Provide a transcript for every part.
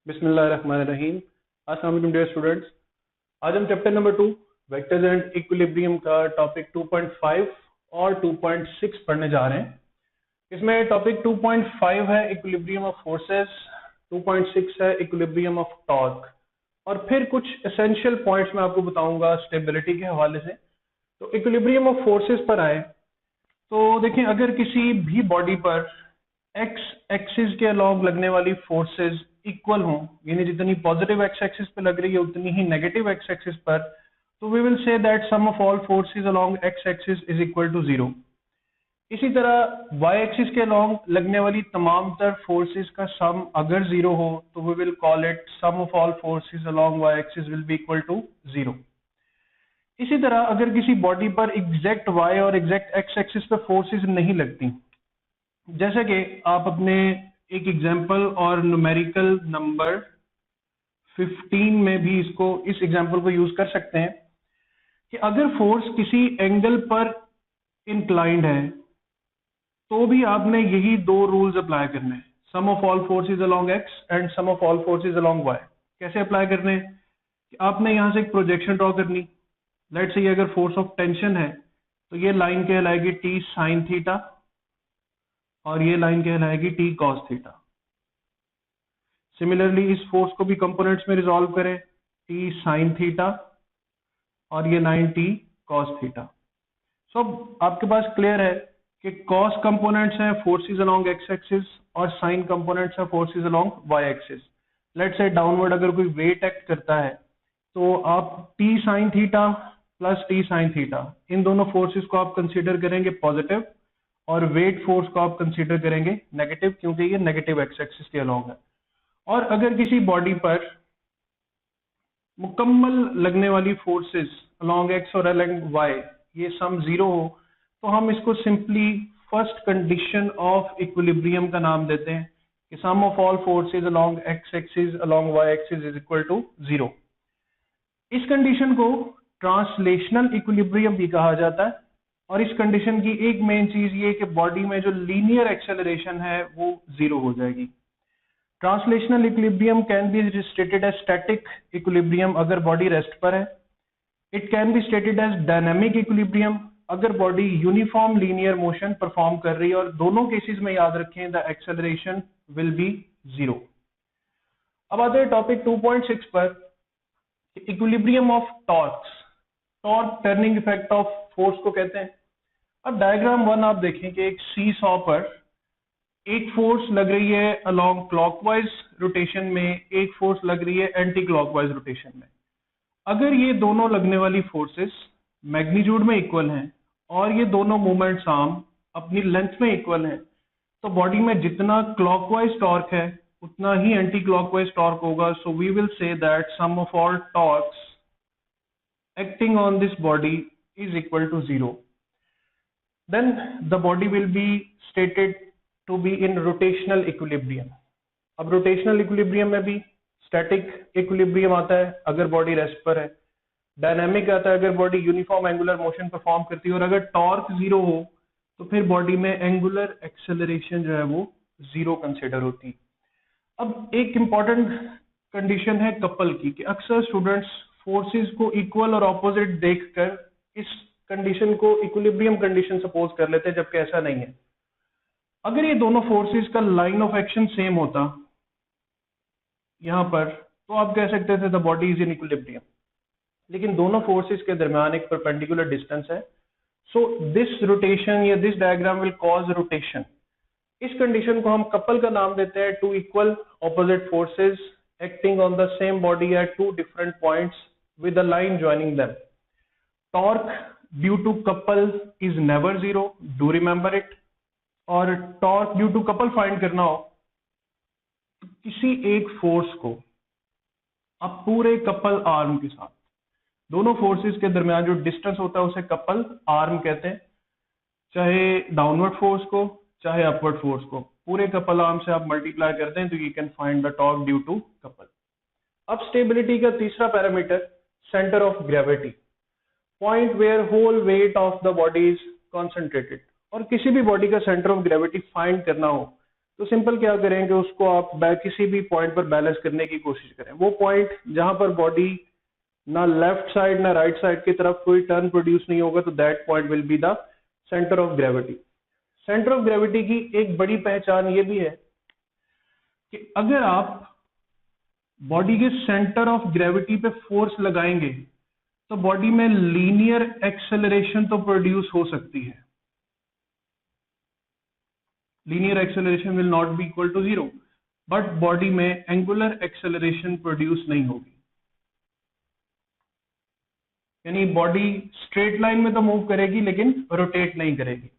बिस्मिल्लाहिर्रहमानिर्रहीम। अस्सलाम वालेकुम डियर स्टूडेंट्स। आज हम chapter number 2 vectors and equilibrium का टॉपिक 2.5 और 2.6 पढ़ने जा रहे हैं। इसमें टॉपिक 2.5 है इक्विलिब्रियम ऑफ फोर्सेस, 2.6 है इक्विलिब्रियम ऑफ टॉर्क और फिर कुछ एसेंशियल पॉइंट्स मैं आपको बताऊंगा स्टेबिलिटी के हवाले से। तो इक्विलिब्रियम ऑफ फोर्सेस पर आए तो देखें, अगर किसी भी बॉडी पर एक्स एक्सिस के अलॉन्ग लगने वाली फोर्सेस इक्वल हों, यानी जितनी पॉजिटिव एक्स एक्सिस पे लग रही है उतनी ही नेगेटिव एक्स एक्सिस पर, तो we will say that sum of all forces along X axis is equal to 0। इसी तरह वाई एक्सिस के अलॉन्ग लगने वाली तमाम तर फोर्सेस का सम अगर 0 हो तो we will call it sum of all forces along Y axis will be equal to 0। इसी तरह अगर किसी बॉडी पर एग्जैक्ट वाई और एग्जैक्ट एक्स एक्सिस पे फोर्सेस नहीं लगती, जैसे कि आप अपने एक एग्जाम्पल और न्यूमेरिकल नंबर 15 में भी इस एग्जाम्पल को यूज कर सकते हैं कि अगर फोर्स किसी एंगल पर इंक्लाइंड है तो भी आपने यही दो रूल्स अप्लाई करने हैं, sum of all forces along x and sum of all forces along y. कैसे अप्लाई करने हैं कि आपने यहां से एक प्रोजेक्शन ड्रॉ करनी। लेट्स से अगर फोर्स ऑफ टेंशन है तो ये लाइन कहलाएगी टी साइन थीटा और ये लाइन कहलाएगी टी कॉस थीटा। सिमिलरली इस फोर्स को भी कंपोनेंट्स में रिजॉल्व करें, टी साइन थीटा और ये line T cos theta. So आपके पास क्लियर है कि कॉस कंपोनेंट्स हैं फोर्सेस अलोंग एक्स एक्सिस और साइन कंपोनेंट्स हैं forces along y axis. Let's say downward अगर कोई वेट एक्ट करता है तो आप T sine theta plus T sine theta इन दोनों फोर्सेस को आप कंसीडर करेंगे पॉजिटिव और वेट फोर्स को आप कंसीडर करेंगे नेगेटिव, क्योंकि ये नेगेटिव एक्स एक्सिस के अलोंग है। और अगर किसी बॉडी पर मुकम्मल लगने वाली फोर्सेस अलोंग एक्स और अलोंग वाई ये सम 0 हो तो हम इसको simply first condition of equilibrium का नाम देते हैं कि sum of all forces along x axis along y axis is equal to 0। इस कंडीशन को ट्रांसलेशनल इक्विलिब्रियम भी कहा जाता है और इस कंडीशन की एक मेन चीज ये कि बॉडी में जो लीनियर एक्सेलरेशन है वो 0 हो जाएगी। Translational equilibrium can be stated as static equilibrium अगर बॉडी रेस्ट पर है। It can be stated as dynamic equilibrium अगर body uniform linear motion perform कर रही है, और दोनों केसेस में याद रखें द एक्सेलरेशन विल बी 0। अब आते हैं टॉपिक 2.6 पर, equilibrium of torques. Torque turning effect of force को कहते हैं। अब डायग्राम 1 आप देखें कि एक सी सॉ पर एक फोर्स लग रही है अलोंग क्लॉकवाइज रोटेशन में, एक फोर्स लग रही है एंटी क्लॉकवाइज रोटेशन में। अगर ये दोनों लगने वाली फोर्सेस मैग्नीट्यूड में इक्वल हैं और ये दोनों मोमेंट्स आर्म अपनी लेंथ में इक्वल हैं तो बॉडी में जितना क्लॉकवाइज टॉर्क है उतना ही एंटी क्लॉकवाइज टॉर्क होगा। So we will say that sum of all torques acting on this body is equal to 0. Then the body will be stated to be in rotational equilibrium. अब rotational equilibrium में भी static equilibrium आता है अगर body rest पर है, dynamic आता है अगर body uniform angular motion perform करती है, और अगर टॉर्क 0 हो तो फिर बॉडी में एंगुलर एक्सेलरेशन जो है वो 0 कंसिडर होती। अब एक इंपॉर्टेंट कंडीशन है कपल की कि अक्सर स्टूडेंट्स फोर्सेस को इक्वल और ऑपोजिट देखकर इस कंडीशन को इक्विलिब्रियम कंडीशन सपोज कर लेते हैं, जबकि ऐसा नहीं है। अगर ये दोनों फोर्सेस का लाइन ऑफ एक्शन सेम होता यहां पर तो आप कह सकते थे the body is in equilibrium, लेकिन दोनों फोर्सेस के दरमियान एक परपेंडिकुलर डिस्टेंस है। सो दिस रोटेशन या this diagram will cause rotation. इस कंडीशन को हम कपल का नाम देते हैं, two equal opposite forces acting on the same body at two different points with a line joining them. Torque due to couple is never 0, do remember it. और torque due to couple find करना हो तो किसी एक force को आप पूरे couple arm के साथ, दोनों फोर्सेस के दरमियान जो डिस्टेंस होता है उसे कपल आर्म कहते हैं, चाहे डाउनवर्ड फोर्स को चाहे अपवर्ड फोर्स को पूरे कपल आर्म से आप मल्टीप्लाई करते हैं तो you can find the torque due to couple. अब स्टेबिलिटी का तीसरा parameter centre of gravity, point where whole weight of the body is concentrated. और किसी भी बॉडी का सेंटर ऑफ ग्रेविटी फाइंड करना हो तो सिंपल क्या करें कि उसको आप किसी भी पॉइंट पर बैलेंस करने की कोशिश करें। वो पॉइंट जहां पर बॉडी ना लेफ्ट साइड ना राइट साइड की तरफ कोई टर्न प्रोड्यूस नहीं होगा, तो that point will be the centre of gravity. Centre of gravity की एक बड़ी पहचान ये भी है कि अगर आप बॉडी के सेंटर ऑफ ग्रेविटी पे फोर्स लगाएंगे तो बॉडी में लीनियर एक्सेलरेशन तो प्रोड्यूस हो सकती है। Linear acceleration will not be equal to 0, but body में एंगुलर एक्सेलरेशन प्रोड्यूस नहीं होगी। यानी बॉडी स्ट्रेट लाइन में तो मूव करेगी लेकिन रोटेट नहीं करेगी।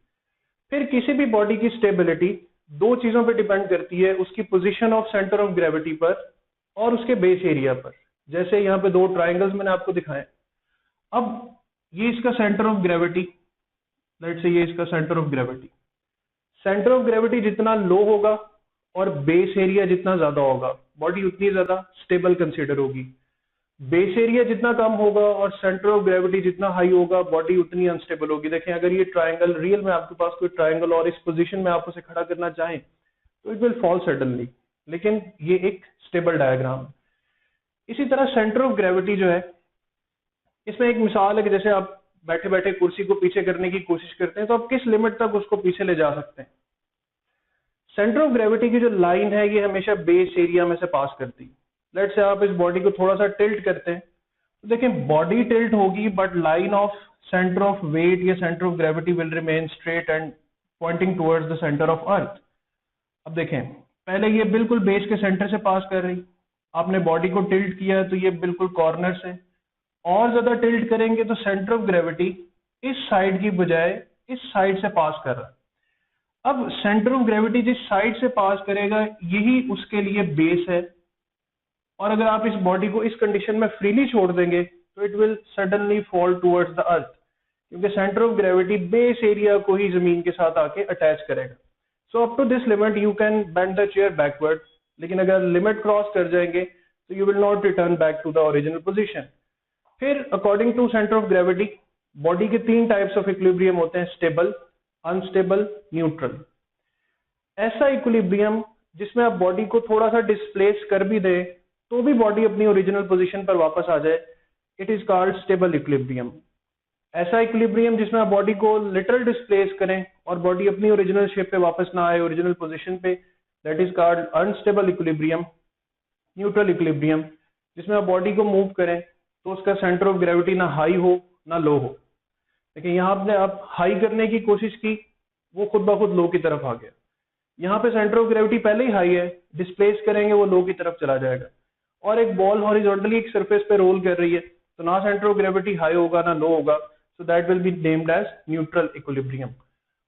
फिर किसी भी बॉडी की स्टेबिलिटी दो चीजों पर डिपेंड करती है, उसकी position of centre of gravity पर और उसके बेस एरिया पर। जैसे यहाँ पे दो ट्राइंगल्स मैंने आपको दिखाए। अब ये इसका centre of gravity, let's say ये इसका centre of gravity. Centre of gravity जितना लो होगा और बेस एरिया जितना ज्यादा होगा, बॉडी उतनी ज्यादा स्टेबल कंसीडर होगी। बेस एरिया जितना कम होगा और सेंटर ऑफ ग्रेविटी जितना हाई होगा, बॉडी उतनी अनस्टेबल होगी। देखें, अगर ये ट्राइंगल रियल में आपके पास कोई ट्राइंगल और इस पोजीशन में आप उसे खड़ा करना चाहें तो इट विल फॉल सडनली, लेकिन ये एक स्टेबल डायग्राम है। इसी तरह सेंटर ऑफ ग्रेविटी जो है, इसमें एक मिसाल है कि जैसे आप बैठे बैठे कुर्सी को पीछे करने की कोशिश करते हैं तो आप किस लिमिट तक उसको पीछे ले जा सकते हैं। सेंटर ऑफ ग्रेविटी की जो लाइन है ये हमेशा बेस एरिया में से पास करती है। लेट्स से आप इस बॉडी को थोड़ा सा टिल्ट करते हैं तो देखें बॉडी टिल्ट होगी but line of centre of weight या centre of gravity will remain straight and pointing towards the centre of earth. अब देखें, पहले ये बिल्कुल बेस के सेंटर से पास कर रही, आपने बॉडी को टिल्ट किया तो ये बिल्कुल कॉर्नर से, और ज्यादा टिल्ट करेंगे तो सेंटर ऑफ ग्रेविटी इस साइड की बजाय इस साइड से पास कर रहा है। अब सेंटर ऑफ ग्रेविटी जिस साइड से पास करेगा यही उसके लिए बेस है, और अगर आप इस बॉडी को इस कंडीशन में फ्रीली छोड़ देंगे तो it will suddenly fall towards the earth, क्योंकि centre of gravity base area को ही जमीन के साथ आके अटैच करेगा। So up to this limit you can bend the chair backward, लेकिन अगर लिमिट क्रॉस कर जाएंगे तो you will not return back to the original position. फिर according to centre of gravity body के तीन टाइप्स ऑफ इक्विलिब्रियम होते हैं, स्टेबल, अनस्टेबल, न्यूट्रल। ऐसा इक्विलिब्रियम जिसमें आप बॉडी को थोड़ा सा डिस्प्लेस कर भी दे तो भी बॉडी अपनी ओरिजिनल पोजीशन पर वापस आ जाए, it is called stable equilibrium. ऐसा इक्विलिब्रियम जिसमें आप बॉडी को लिटिल डिस्प्लेस करें और बॉडी अपनी ओरिजिनल शेप पे वापस ना आए, ओरिजिनल पोजीशन पे, that is called unstable equilibrium. Neutral equilibrium जिसमें आप बॉडी को मूव करें तो उसका सेंटर ऑफ ग्रेविटी ना हाई हो ना लो हो। लेकिन यहाँ आपने आप हाई करने की कोशिश की, वो खुद ब खुद लो की तरफ आ गया। यहाँ पे सेंटर ऑफ ग्रेविटी पहले ही हाई है, डिस्प्लेस करेंगे वो लो की तरफ चला जाएगा। और एक बॉल हॉरिजॉन्टली एक सरफेस पे रोल कर रही है तो ना सेंटर ऑफ ग्रेविटी हाई होगा ना लो होगा, so that will be named as neutral equilibrium.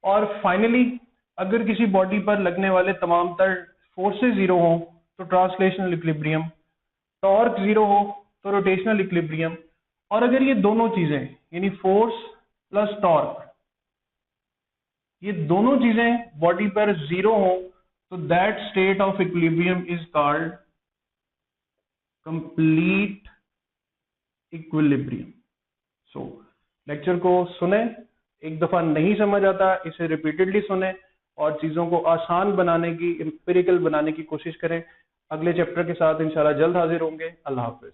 और फाइनली अगर किसी बॉडी पर लगने वाले तमाम तर फोर्सेस जीरो हो तो ट्रांसलेशनल इक्विलिब्रियम, टॉर्क जीरो हो तो रोटेशनल इक्विलिब्रियम, और अगर ये दोनों चीजें यानी फोर्स प्लस टॉर्क ये दोनों चीजें बॉडी पर जीरो हो तो that state of equilibrium is called complete equilibrium. So lecture को सुने, एक दफा नहीं समझ आता इसे रिपीटेडली सुने और चीजों को आसान बनाने की, एम्पिरिकल बनाने की कोशिश करें। अगले चैप्टर के साथ इंशाल्लाह जल्द हाजिर होंगे। अल्लाह हाफिज।